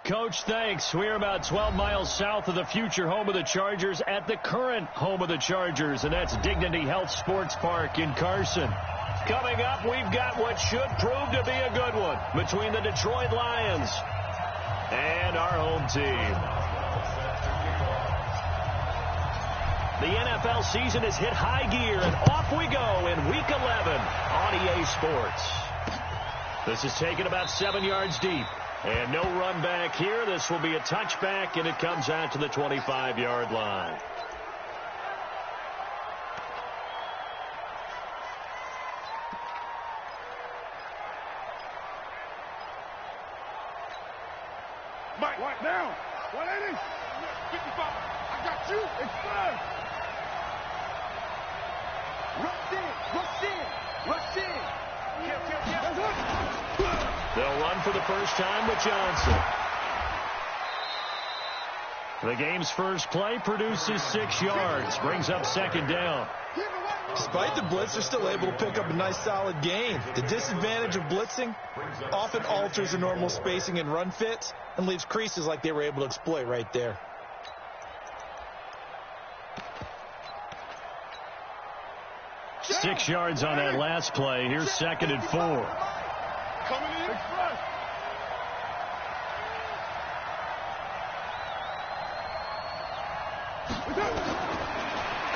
Coach, thanks. We're about 12 miles south of the future home of the Chargers at the current home of the Chargers, and that's Dignity Health Sports Park in Carson. Coming up, we've got what should prove to be a good one between the Detroit Lions and our home team. The NFL season has hit high gear, and off we go in Week 11 on EA Sports. This is taken about 7 yards deep, and no run back here. This will be a touchback, and it comes out to the 25-yard line. Mike, right now. 180. 55. I got you. Express. Rush in. They'll run for the first time with Johnson. The game's first play produces 6 yards, brings up second down. Despite the blitz, they're still able to pick up a nice solid gain. The disadvantage of blitzing often alters the normal spacing and run fits and leaves creases like they were able to exploit right there. Six yards on that last play. Here's second and 4. Coming in. Express.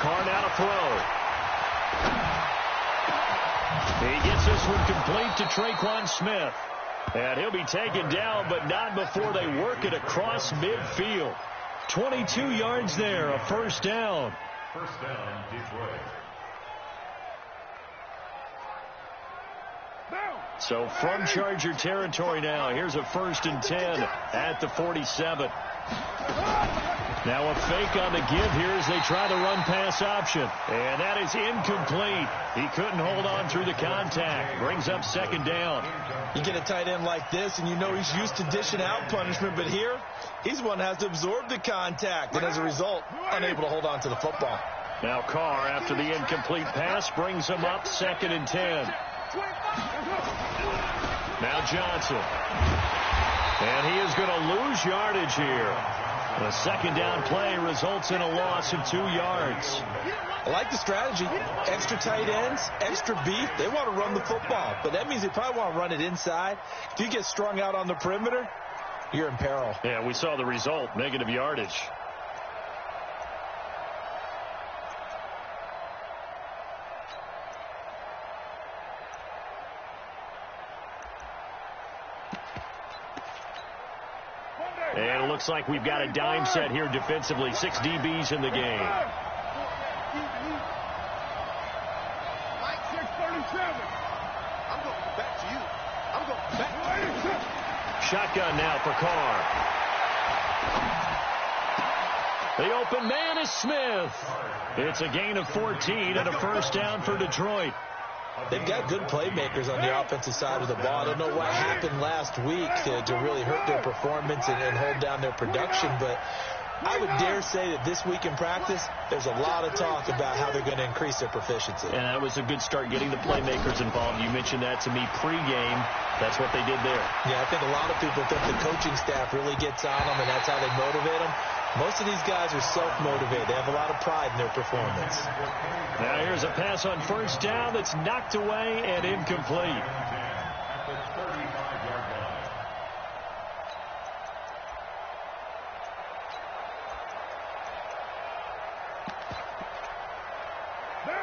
Carr now to throw. He gets this one complete to Traquan Smith. And he'll be taken down, but not before they work it across midfield. 22 yards there, a first down. First down, Detroit. So from Charger territory now, here's a 1st and 10 at the 47. Now a fake on the give here as they try the run-pass option. And that is incomplete. He couldn't hold on through the contact. Brings up second down. You get a tight end like this, and you know he's used to dishing out punishment. But here, he's one that has to absorb the contact. And as a result, unable to hold on to the football. Now Carr, after the incomplete pass, brings him up 2nd and 10. Now Johnson. And he is going to lose yardage here. The second down play results in a loss of 2 yards. I like the strategy. Extra tight ends, extra beef. They want to run the football, but that means they probably want to run it inside. If you get strung out on the perimeter, you're in peril. Yeah, we saw the result, negative yardage. And it looks like we've got a dime set here defensively. 6 DBs in the game. Mike 637. I'm going back to you. I'm going back to you. Shotgun now for Carr. The open man is Smith. It's a gain of 14 and a first down for Detroit. They've got good playmakers on the offensive side of the ball. I don't know what happened last week to really hurt their performance and hold down their production, but I would dare say that this week in practice, there's a lot of talk about how they're going to increase their proficiency. And that was a good start getting the playmakers involved. You mentioned that to me pregame. That's what they did there. Yeah, I think a lot of people think the coaching staff really gets on them, and that's how they motivate them. Most of these guys are self-motivated. They have a lot of pride in their performance. Now here's a pass on first down that's knocked away and incomplete.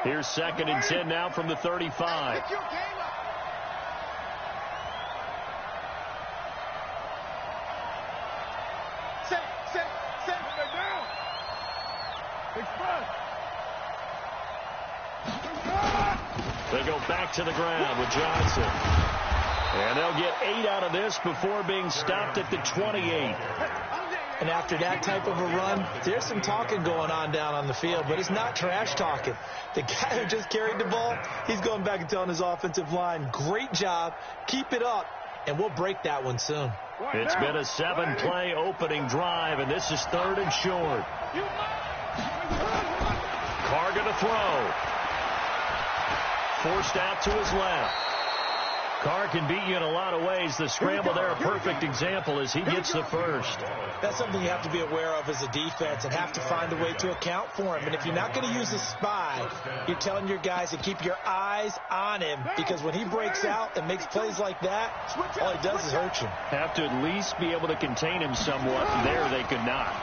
Here's 2nd and 10 now from the 35. They go back to the ground with Johnson. And they'll get 8 out of this before being stopped at the 28. And after that type of a run, there's some talking going on down on the field, but it's not trash talking. The guy who just carried the ball, he's going back and telling his offensive line, great job, keep it up, and we'll break that one soon. It's been a 7-play opening drive, and this is 3rd and short. Carr going to throw. Forced out to his left. Carr can beat you in a lot of ways. The scramble there, a perfect example as he gets the first. That's something you have to be aware of as a defense and have to find a way to account for him. And if you're not going to use a spy, you're telling your guys to keep your eyes on him, because when he breaks out and makes plays like that, all he does is hurt you. Have to at least be able to contain him somewhat. There they could not.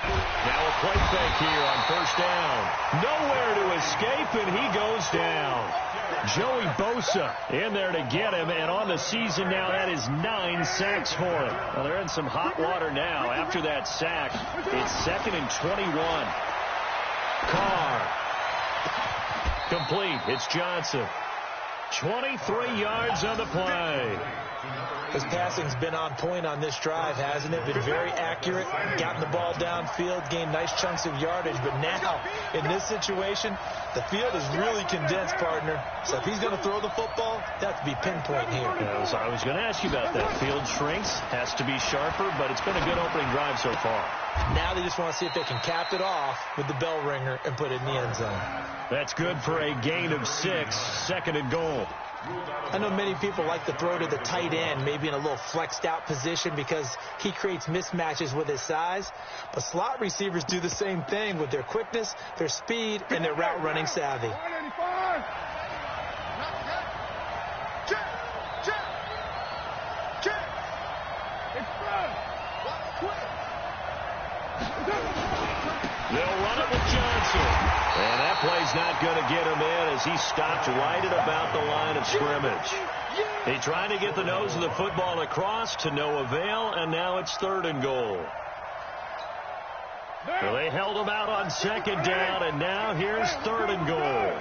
Now a play fake here on first down. Nowhere to escape, and he goes down. Joey Bosa in there to get him, and on the season now, that is 9 sacks for him. Well, they're in some hot water now. After that sack, it's 2nd and 21. Carr. Complete. It's Johnson. 23 yards on the play. His passing's been on point on this drive, hasn't it? Been very accurate, gotten the ball downfield, gained nice chunks of yardage. But now, in this situation, the field is really condensed, partner. So if he's going to throw the football, that to be pinpoint here. I was going to ask you about that. Field shrinks, has to be sharper, but it's been a good opening drive so far. Now they just want to see if they can cap it off with the bell ringer and put it in the end zone. That's good for a gain of 6, 2nd and goal. I know many people like to throw to the tight end, maybe in a little flexed out position because he creates mismatches with his size. But slot receivers do the same thing with their quickness, their speed, and their route running savvy. They'll run it with Johnson. And that play's not going to get him in as he stopped right at about the line of scrimmage. He tried to get the nose of the football across to no avail, and now it's 3rd and goal. So they held him out on 2nd down, and now here's 3rd and goal.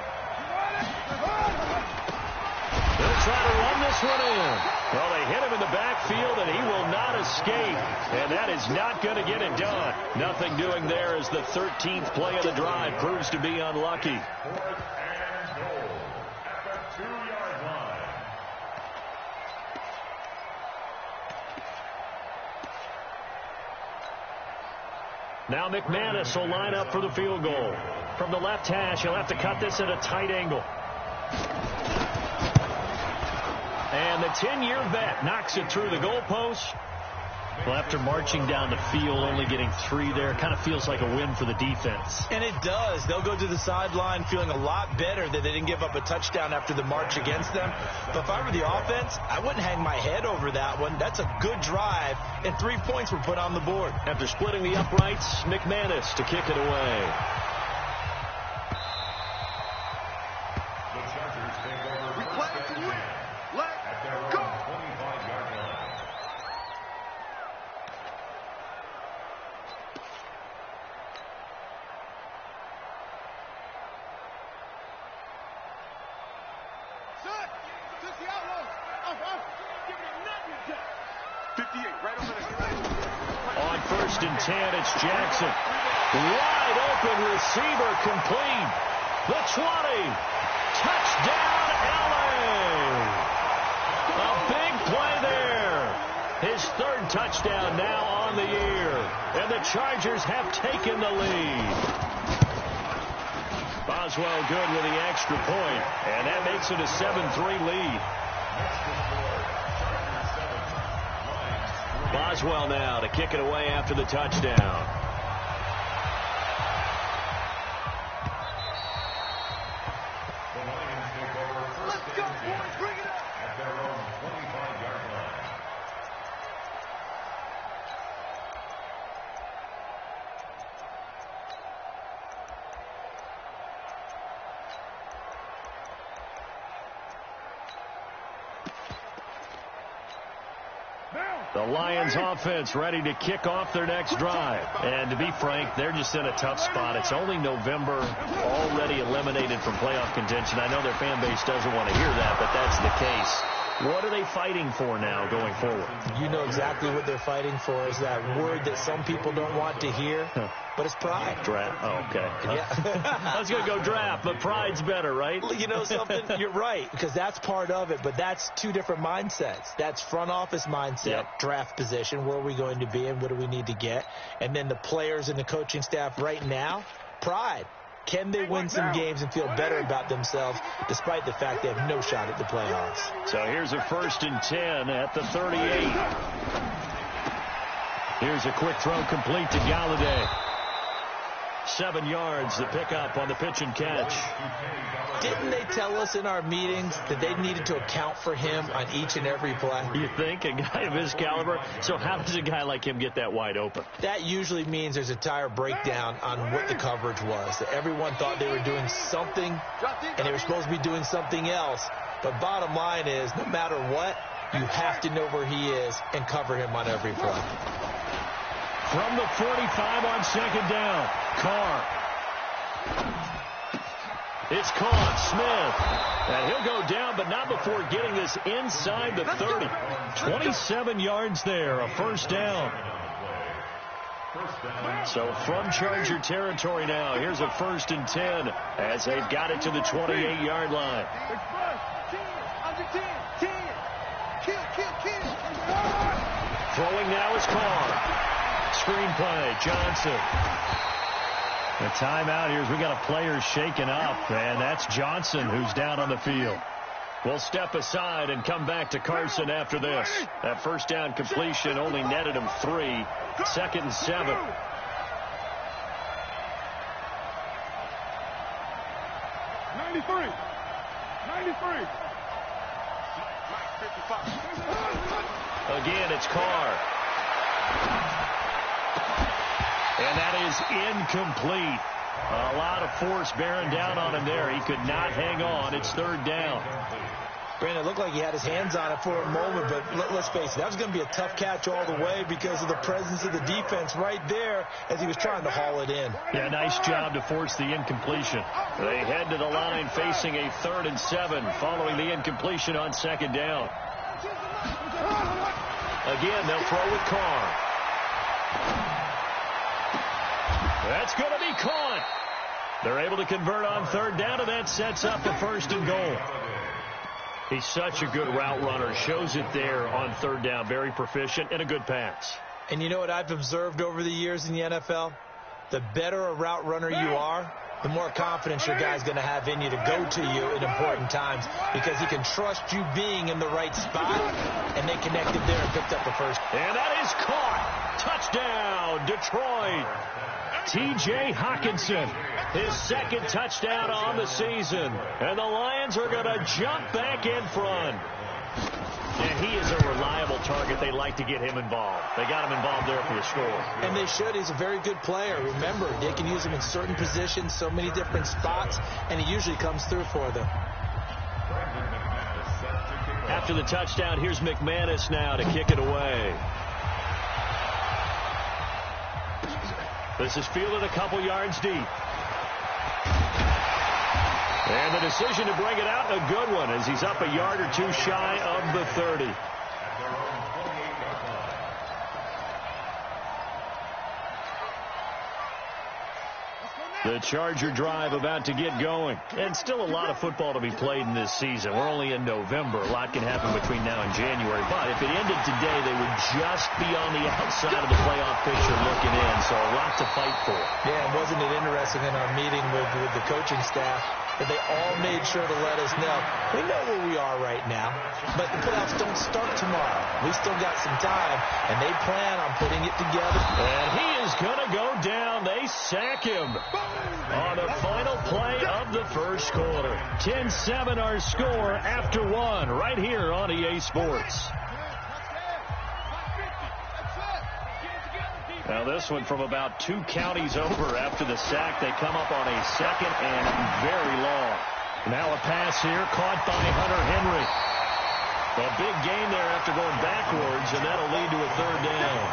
They'll try to run this one in. Well, they hit him in the backfield, and he will not escape. And that is not going to get it done. Nothing doing there as the 13th play of the drive proves to be unlucky. 4th and goal at the 2-yard line. Now McManus will line up for the field goal. From the left hash, he'll have to cut this at a tight angle. And the 10-year vet knocks it through the goalpost. Well, after marching down the field, only getting 3 there, kind of feels like a win for the defense. And it does. They'll go to the sideline feeling a lot better that they didn't give up a touchdown after the march against them. But if I were the offense, I wouldn't hang my head over that one. That's a good drive, and 3 points were put on the board. After splitting the uprights, McManus to kick it away. The Chargers take over first and 10 at their own 25-yard line. Son, took the outlaws. Give me nothing. 58, right over there. On 1st and 10, it's Jackson. Wide open receiver, complete. The 20. Touchdown, LA. A big play there. His 3rd touchdown now on the year. And the Chargers have taken the lead. Boswell good with the extra point. And that makes it a 7-3 lead. Boswell now to kick it away after the touchdown. Let's go, boys. Bring it up. At their own 25-yard line. The Lions offense ready to kick off their next drive. And to be frank, they're just in a tough spot. It's only November, already eliminated from playoff contention. I know their fan base doesn't want to hear that, but that's the case. What are they fighting for now going forward? You know exactly what they're fighting for is that word that some people don't want to hear, but it's pride. Draft. Oh, okay. Yeah. I was going to go draft, but pride's better, right? You know something? You're right, because that's part of it, but that's 2 different mindsets. That's front office mindset, draft position, where are we going to be and what do we need to get? And then the players and the coaching staff right now, pride. Can they win some games and feel better about themselves despite the fact they have no shot at the playoffs? So here's a 1st and 10 at the 38. Here's a quick throw complete to Galladay. 7 yards, the pickup on the pitch and catch. Didn't they tell us in our meetings that they needed to account for him on each and every play? You think? A guy of his caliber? So how does a guy like him get that wide open? That usually means there's a tire breakdown on what the coverage was. That everyone thought they were doing something, and they were supposed to be doing something else. But bottom line is, no matter what, you have to know where he is and cover him on every play. From the 45 on 2nd down, Carr. It's caught, Smith. And he'll go down, but not before getting this inside the 30. 27 yards there, a 1st down. So from Charger territory now, here's a 1st and 10 as they've got it to the 28-yard line. Throwing now is Carr. Screenplay, Johnson. The timeout here is we got a player shaken up, and that's Johnson who's down on the field. We'll step aside and come back to Carson after this. That 1st down completion only netted him 3. 2nd and 7. 93. Again, it's Carr. And that is incomplete. A lot of force bearing down on him there. He could not hang on. It's 3rd down. Brandon, it looked like he had his hands on it for a moment, but let's face it, that was going to be a tough catch all the way because of the presence of the defense right there as he was trying to haul it in. Yeah, nice job to force the incompletion. They head to the line facing a 3rd and 7 following the incompletion on 2nd down. Again, they'll throw with Carr. That's going to be caught. They're able to convert on 3rd down, and that sets up the 1st and goal. He's such a good route runner. Shows it there on 3rd down. Very proficient and a good pass. And you know what I've observed over the years in the NFL? The better a route runner you are, the more confidence your guy's going to have in you to go to you in important times because he can trust you being in the right spot, and they connected there and picked up the 1st. And that is caught. Touchdown, Detroit. T.J. Hockenson, his 2nd touchdown on the season. And the Lions are going to jump back in front. And he is a reliable target. They like to get him involved. They got him involved there for the score. And they should. He's a very good player. Remember, they can use him in certain positions, so many different spots, and he usually comes through for them. After the touchdown, here's McManus now to kick it away. This is fielded a couple yards deep. And the decision to bring it out, a good one, as he's up a yard or 2 shy of the 30. The Charger drive about to get going. And still a lot of football to be played in this season. We're only in November. A lot can happen between now and January. But if it ended today, they would just be on the outside of the playoff picture looking in. So a lot to fight for. Yeah, and wasn't it interesting in our meeting with the coaching staff that they all made sure to let us know, we know where we are right now, but the playoffs don't start tomorrow. We still got some time, and they plan on putting it together. And he is going to go down. They sack him on the final play of the 1st quarter. 10-7 our score after 1 right here on EA Sports. Now this one from about 2 counties over after the sack. They come up on a 2nd and very long. Now a pass here caught by Hunter Henry. A big gain there after going backwards, and that'll lead to a 3rd down.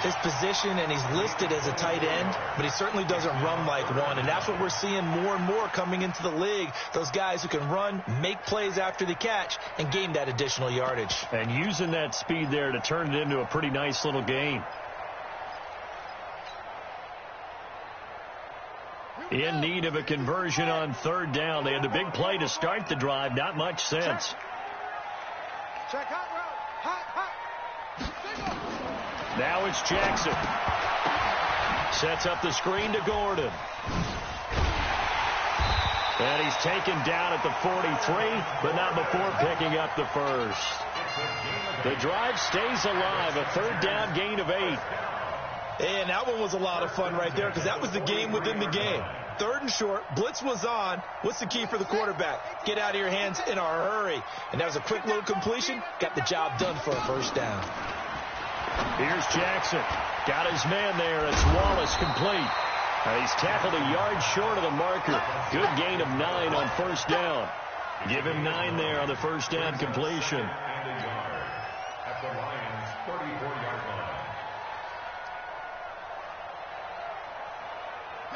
His position, and he's listed as a tight end, but he certainly doesn't run like one, and that's what we're seeing more and more coming into the league. Those guys who can run, make plays after the catch, and gain that additional yardage. And using that speed there to turn it into a pretty nice little gain. In need of a conversion on 3rd down. They had the big play to start the drive. Not much sense. Check hot route. Now it's Jackson. Sets up the screen to Gordon. And he's taken down at the 43, but not before picking up the first. The drive stays alive, a third down gain of 8. And that one was a lot of fun right there because that was the game within the game. 3rd and short, blitz was on. What's the key for the quarterback? Get out of your hands in a hurry. And that was a quick little completion. Got the job done for a first down. Here's Jackson. Got his man there. It's Wallace complete. He's tackled a yard short of the marker. Good gain of 9 on first down. Give him 9 there on the first down completion. At the Lions' 34-yard line.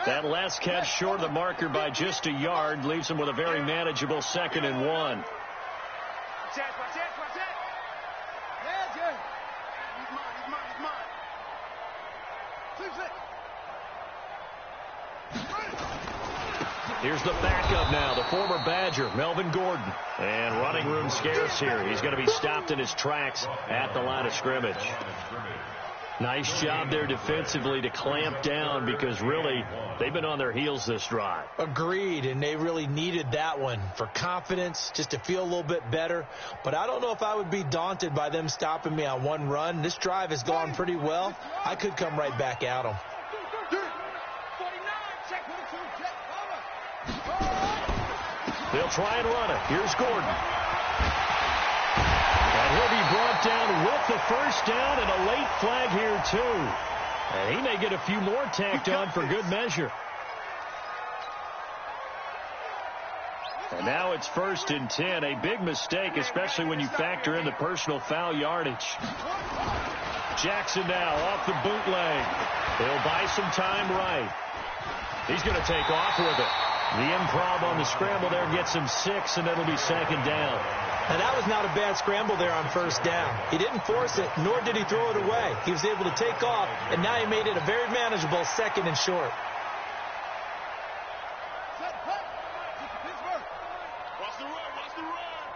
That last catch short of the marker by just a yard leaves him with a very manageable 2nd and 1. Here's the backup now, the former Badger, Melvin Gordon. And running room scarce here. He's going to be stopped in his tracks at the line of scrimmage. Nice job there defensively to clamp down because really they've been on their heels this drive. Agreed, and they really needed that one for confidence, just to feel a little bit better. But I don't know if I would be daunted by them stopping me on one run. This drive has gone pretty well. I could come right back at them. They'll try and run it. Here's Gordon. And he'll be brought down with the first down and a late flag here, too. And he may get a few more tacked on for good measure. And now it's 1st and 10. A big mistake, especially when you factor in the personal foul yardage. Jackson now off the bootleg. He'll buy some time right. He's going to take off with it. The improv on the scramble there gets him 6, and it'll be 2nd down. And that was not a bad scramble there on first down. He didn't force it, nor did he throw it away. He was able to take off, and now he made it a very manageable 2nd and short. Watch the run, watch the run.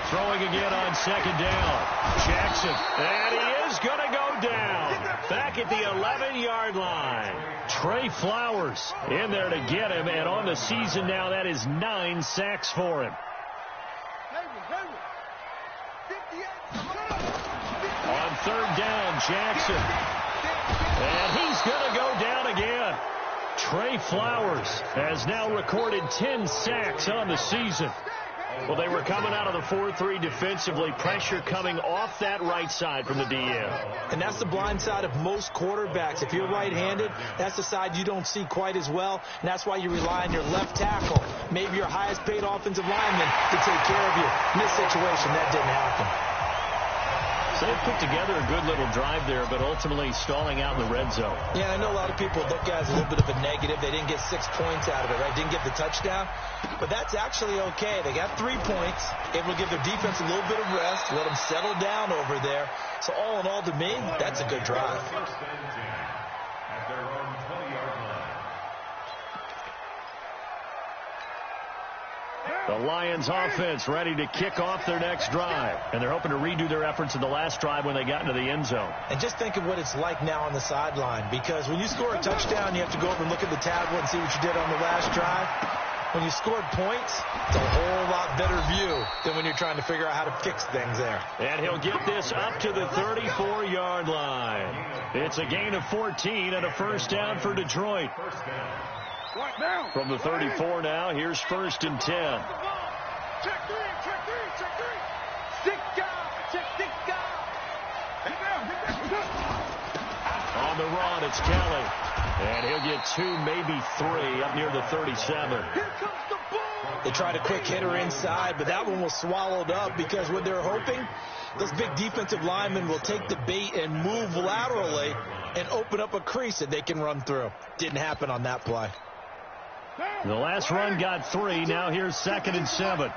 Throwing again on 2nd down. Jackson, and he is going to go down. Back at the 11-yard line. Trey Flowers in there to get him, and on the season now, that is 9 sacks for him. On 3rd down, Jackson. And he's going to go down again. Trey Flowers has now recorded 10 sacks on the season. Well, they were coming out of the 4-3 defensively. Pressure coming off that right side from the DM. And that's the blind side of most quarterbacks. If you're right-handed, that's the side you don't see quite as well. And that's why you rely on your left tackle, maybe your highest-paid offensive lineman, to take care of you. In this situation, that didn't happen. So they put together a good little drive there, but ultimately stalling out in the red zone. Yeah, I know a lot of people look at it as a little bit of a negative. They didn't get 6 points out of it, right? Didn't get the touchdown. But that's actually okay. They got 3 points, able to give their defense a little bit of rest, let them settle down over there. So all in all, to me, that's a good drive. At their own 20-yard line. The Lions offense ready to kick off their next drive. And they're hoping to redo their efforts in the last drive when they got into the end zone. And just think of what it's like now on the sideline. Because when you score a touchdown, you have to go over and look at the tablet and see what you did on the last drive. When you scored points, it's a whole lot better view than when you're trying to figure out how to fix things there. And he'll get this up to the 34-yard line. It's a gain of 14 and a first down for Detroit. From the 34 now, here's 1st and 10. Check three, check three, check three. Stick down, stick down. Hit down. On the run, it's Kelly. And he'll get 2, maybe 3 up near the 37. Here comes the ball. They tried a quick hitter inside, but that one was swallowed up because what they're hoping, those big defensive linemen will take the bait and move laterally and open up a crease that they can run through. Didn't happen on that play. The last run got 3. Now here's 2nd and 7.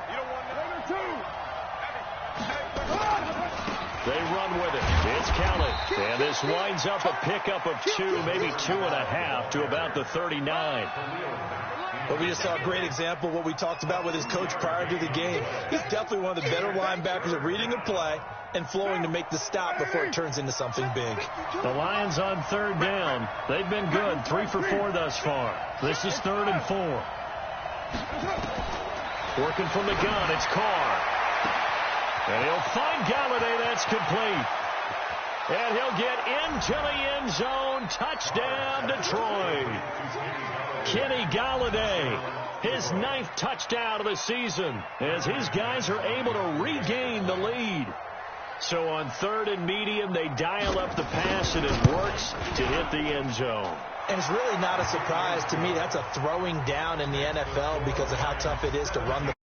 They run with it. It's Kelly. And this winds up a pickup of 2, maybe 2.5 to about the 39. But we just saw a great example of what we talked about with his coach prior to the game. He's definitely one of the better linebackers at reading a play and flowing to make the stop before it turns into something big. The Lions on third down. They've been good, 3 for 4 thus far. This is 3rd and 4. Working from the gun, it's Carr. And he'll find Galladay. That's complete. And he'll get into the end zone. Touchdown, Detroit. Kenny Galladay, his 9th touchdown of the season, as his guys are able to regain the lead. So on 3rd and medium, they dial up the pass, and it works to hit the end zone. And it's really not a surprise to me. That's a throwing down in the NFL because of how tough it is to run the